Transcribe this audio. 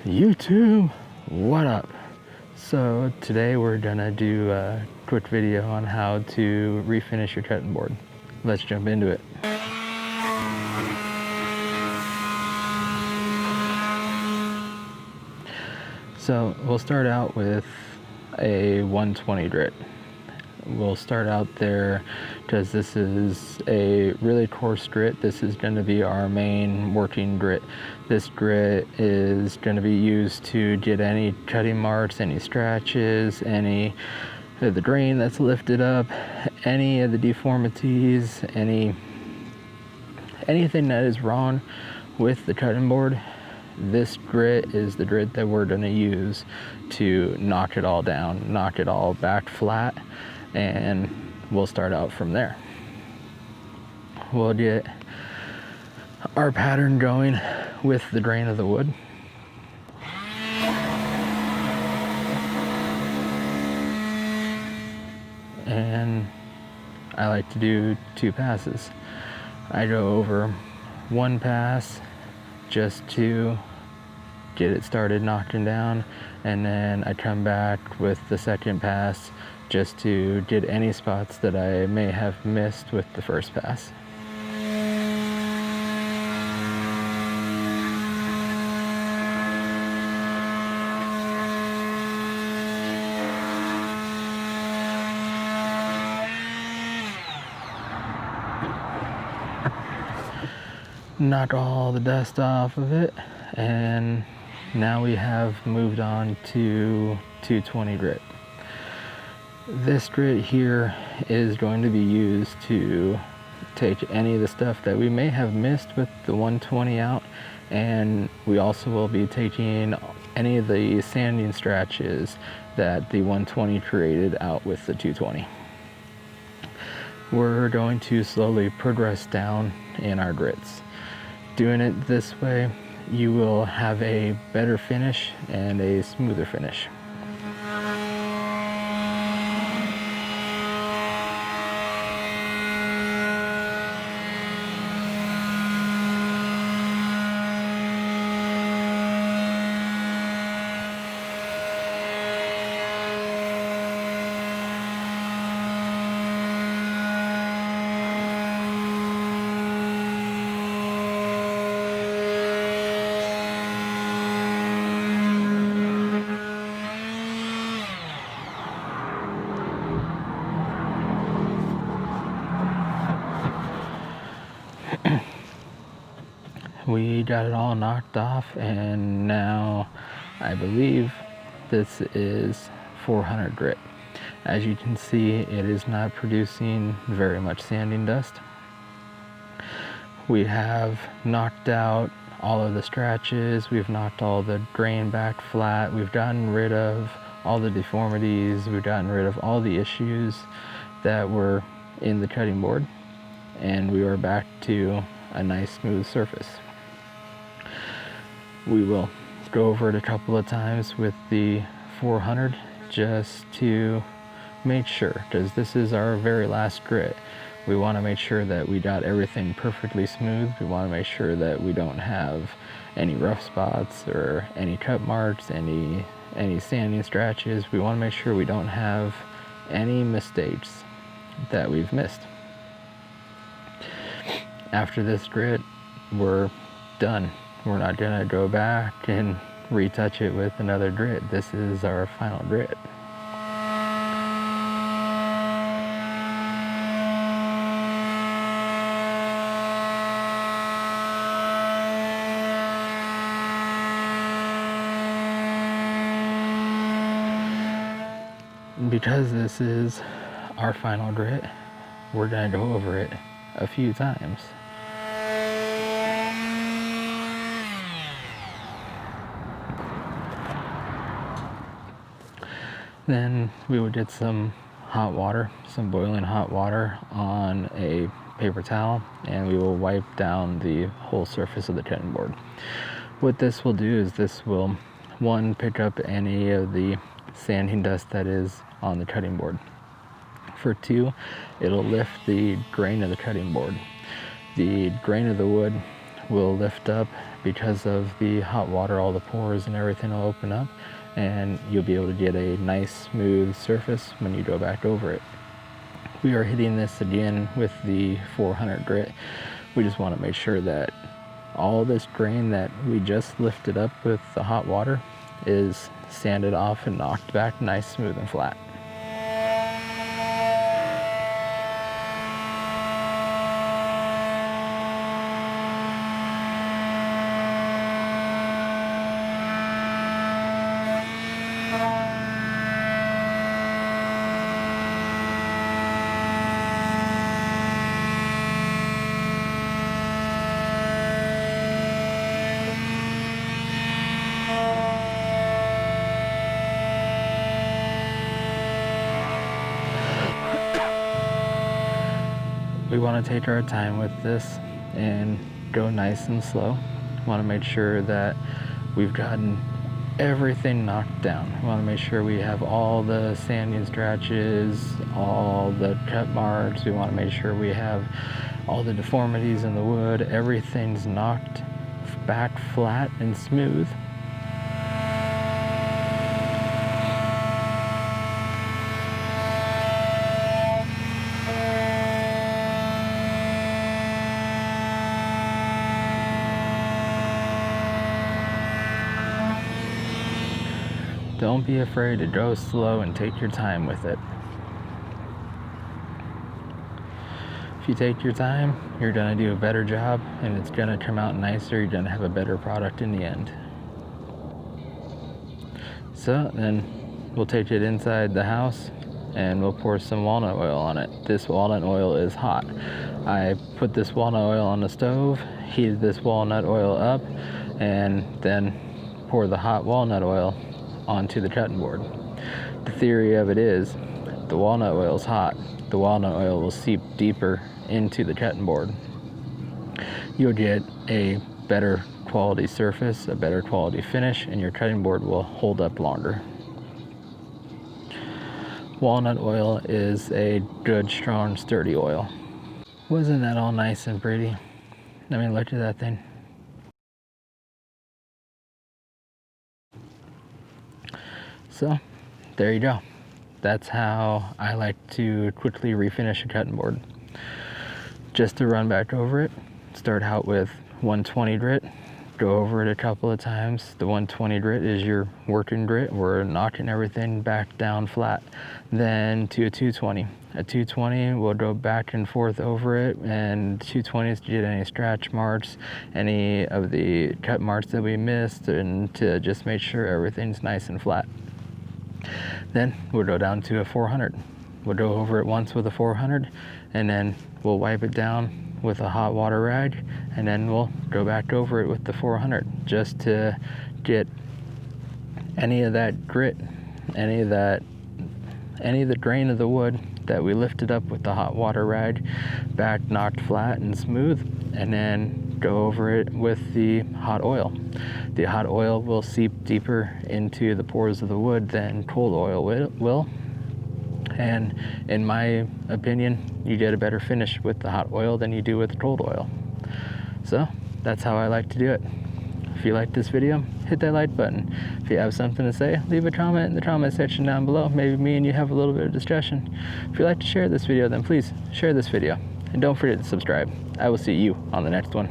YouTube, what up? So today we're gonna do a quick video on how to refinish your cutting board. Let's jump into it. So we'll start out with a 120 grit. We'll start out there because this is a really coarse grit. This is going to be our main working grit. This grit is going to be used to get any cutting marks, any scratches, any of the grain that's lifted up, any of the deformities, anything that is wrong with the cutting board. This grit is the grit that we're going to use to knock it all down, knock it all back flat, and we'll start out from there. We'll get our pattern going with the grain of the wood. And I like to do 2 passes. I go over 1 pass just to get it started knocking down, and then I come back with the second pass just to get any spots that I may have missed with the first pass. Knock all the dust off of it, and now we have moved on to 220 grit. This grit here is going to be used to take any of the stuff that we may have missed with the 120 out, and we also will be taking any of the sanding scratches that the 120 created out with the 220. We're going to slowly progress down in our grits. Doing it this way, you will have a better finish and a smoother finish. We got it all knocked off, and now I believe this is 400 grit. As you can see, it is not producing very much sanding dust. We have knocked out all of the scratches, we've knocked all the grain back flat, we've gotten rid of all the deformities, we've gotten rid of all the issues that were in the cutting board, and we are back to a nice smooth surface. We will go over it a couple of times with the 400 just to make sure, because this is our very last grit. We want to make sure that we got everything perfectly smooth. We want to make sure that we don't have any rough spots or any cut marks, any sanding scratches. We want to make sure we don't have any mistakes that we've missed. After this grit, we're done. We're not gonna go back and retouch it with another grit. This is our final grit. Because this is our final grit, we're gonna go over it a few times. Then we would get some hot water, some boiling hot water on a paper towel, and we will wipe down the whole surface of the cutting board. What this will do is this will, 1, pick up any of the sanding dust that is on the cutting board. For 2, it'll lift the grain of the cutting board. The grain of the wood will lift up because of the hot water. All the pores and everything will open up, and you'll be able to get a nice smooth surface when you go back over it. We are hitting this again with the 400 grit. We just want to make sure that all this grain that we just lifted up with the hot water is sanded off and knocked back nice, smooth, and flat. We want to take our time with this and go nice and slow. We want to make sure that we've gotten everything knocked down. We want to make sure we have all the sanding scratches, all the cut marks. We want to make sure we have all the deformities in the wood. Everything's knocked back flat and smooth. Don't be afraid to go slow and take your time with it. If you take your time, you're gonna do a better job and it's gonna come out nicer. You're gonna have a better product in the end. So then we'll take it inside the house and we'll pour some walnut oil on it. This walnut oil is hot. I put this walnut oil on the stove, heated this walnut oil up, and then pour the hot walnut oil onto the cutting board. The theory of it is the walnut oil is hot. The walnut oil will seep deeper into the cutting board. You'll get a better quality surface, a better quality finish, and your cutting board will hold up longer. Walnut oil is a good, strong, sturdy oil. Wasn't that all nice and pretty? I mean, look at that thing. So, there you go. That's how I like to quickly refinish a cutting board. Just to run back over it, start out with 120 grit, go over it a couple of times. The 120 grit is your working grit. We're knocking everything back down flat. Then to a 220. A 220, we'll go back and forth over it, and 220s to get any scratch marks, any of the cut marks that we missed, and to just make sure everything's nice and flat. Then we'll go down to a 400. We'll go over it once with a 400, and then we'll wipe it down with a hot water rag, and then we'll go back over it with the 400 just to get any of that grit, any of the grain of the wood that we lifted up with the hot water rag back knocked flat and smooth, and then go over it with the hot oil. The hot oil will seep deeper into the pores of the wood than cold oil will. And in my opinion, you get a better finish with the hot oil than you do with the cold oil. So that's how I like to do it. If you like this video, hit that like button. If you have something to say, leave a comment in the comment section down below. Maybe me and you have a little bit of discussion. If you'd like to share this video, then please share this video. And don't forget to subscribe. I will see you on the next one.